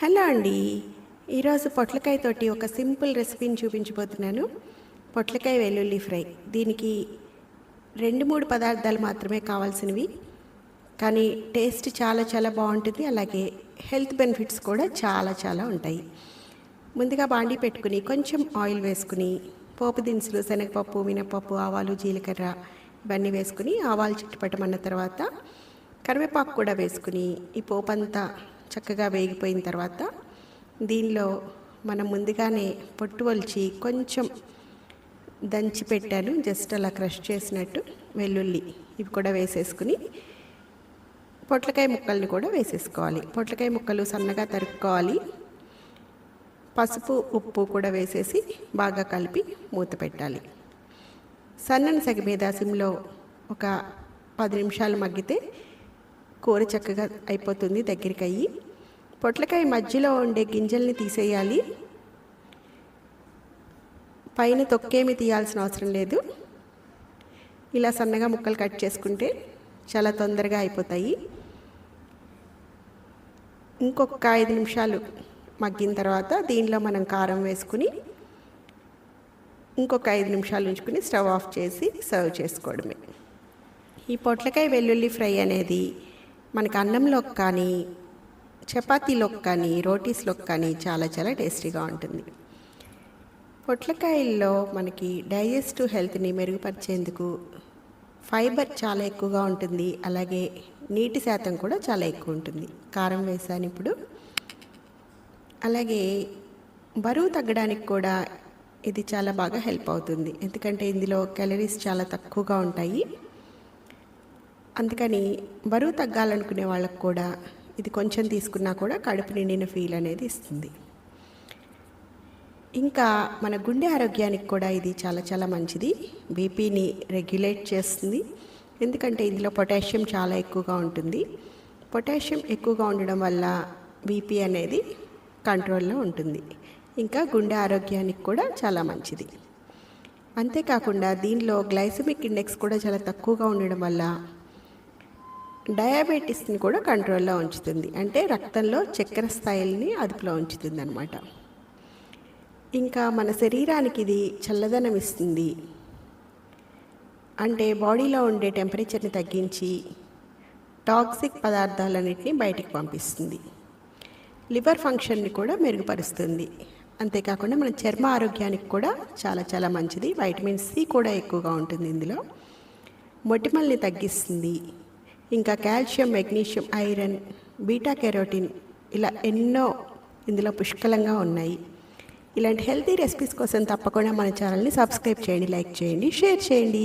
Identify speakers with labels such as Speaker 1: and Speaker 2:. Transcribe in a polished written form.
Speaker 1: Hello అండి. ఈరోజు పొట్లకాయతోటి ఒక సింపుల్ రెసిపీని చూపించబోతున్నాను. పొట్లకాయ వెల్లుల్లి ఫ్రై. దీనికి 2-3 పదార్థాలు మాత్రమే కావాల్సినవి, కానీ టేస్ట్ చాలా చాలా బాగుంటుంది. అలాగే హెల్త్ బెనిఫిట్స్ కూడా చాలా చాలా ఉంటాయి. ముందుగా బాండీ పెట్టుకుని కొంచెం ఆయిల్ వేసుకుని పోపు దినుసులు, శనగపప్పు, మినపప్పు, ఆవాలు, జీలకర్ర ఇవన్నీ వేసుకుని ఆవాలు చిట్టుపట్టమన్న తర్వాత కరివేపాకు కూడా వేసుకుని ఈ పోపు అంతా చక్కగా వేగిపోయిన తర్వాత దీనిలో మనం ముందుగానే పొట్టు వలిచి కొంచెం దంచి పెట్టాను, జస్ట్ అలా క్రష్ చేసినట్టు వెల్లుల్లి ఇవి కూడా వేసేసుకుని పొట్లకాయ ముక్కల్ని కూడా వేసేసుకోవాలి. పొట్లకాయ ముక్కలు సన్నగా తరుక్కోవాలి. పసుపు, ఉప్పు కూడా వేసేసి బాగా కలిపి మూత పెట్టాలి. సన్నని సెగ మీద సిమ్లో ఒక 10 నిమిషాలు మగ్గితే కూర చక్కగా అయిపోతుంది, దగ్గరికి అయ్యి. పొట్లకాయ మధ్యలో ఉండే గింజల్ని తీసేయాలి. పైన తొక్కేమి తీయాల్సిన అవసరం లేదు. ఇలా సన్నగా ముక్కలు కట్ చేసుకుంటే చాలా తొందరగా అయిపోతాయి. ఇంకొక 5 నిమిషాలు మగ్గిన తర్వాత దీనిలో మనం కారం వేసుకుని ఇంకొక 5 నిమిషాలు ఉంచుకుని స్టవ్ ఆఫ్ చేసి సర్వ్ చేసుకోవడమే. ఈ పొట్లకాయ వెల్లుల్లి ఫ్రై అనేది మనకి అన్నంలోకి కానీ, చపాతీలోకి కానీ, రోటీస్లోకి కానీ చాలా చాలా టేస్టీగా ఉంటుంది. పొట్లకాయల్లో మనకి డైజెస్టివ్ హెల్త్ని మెరుగుపరిచేందుకు ఫైబర్ చాలా ఎక్కువగా ఉంటుంది. అలాగే నీటి శాతం కూడా చాలా ఎక్కువ ఉంటుంది. కారం వేసాను ఇప్పుడు. అలాగే బరువు తగ్గడానికి కూడా ఇది చాలా బాగా హెల్ప్ అవుతుంది, ఎందుకంటే ఇందులో క్యాలరీస్ చాలా తక్కువగా ఉంటాయి. అందుకని బరువు తగ్గాలనుకునే వాళ్ళకు కూడా ఇది కొంచెం తీసుకున్నా కూడా కడుపు నిండిన ఫీల్ అనేది ఇస్తుంది. ఇంకా మన గుండె ఆరోగ్యానికి కూడా ఇది చాలా చాలా మంచిది. బీపీని రెగ్యులేట్ చేస్తుంది, ఎందుకంటే ఇందులో పొటాషియం చాలా ఎక్కువగా ఉంటుంది. పొటాషియం ఎక్కువగా ఉండడం వల్ల బీపీ అనేది కంట్రోల్లో ఉంటుంది. ఇంకా గుండె ఆరోగ్యానికి కూడా చాలా మంచిది. అంతేకాకుండా దీనిలో గ్లైసెమిక్ ఇండెక్స్ కూడా చాలా తక్కువగా ఉండడం వల్ల డయాబెటీస్ని కూడా కంట్రోల్లో ఉంచుతుంది, అంటే రక్తంలో చక్కెర స్థాయిల్ని అదుపులో ఉంచుతుంది అన్నమాట. ఇంకా మన శరీరానికి ఇది చల్లదనం ఇస్తుంది, అంటే బాడీలో ఉండే టెంపరేచర్ని తగ్గించి టాక్సిక్ పదార్థాలన్నింటినీ బయటికి పంపిస్తుంది. లివర్ ఫంక్షన్ని కూడా మెరుగుపరుస్తుంది. అంతేకాకుండా మన చర్మ ఆరోగ్యానికి కూడా చాలా చాలా మంచిది. వైటమిన్ సి కూడా ఎక్కువగా ఉంటుంది ఇందులో. మొటిమల్ని తగ్గిస్తుంది. ఇంకా calcium, magnesium, iron, beta carotene ఇలా ఎన్నో ఇందులో పుష్కలంగా ఉన్నాయి. ఇలాంటి హెల్తీ రెసిపీస్ కోసం తప్పకుండా మన ఛానల్ని సబ్స్క్రైబ్ చేయండి, లైక్ చేయండి, షేర్ చేయండి.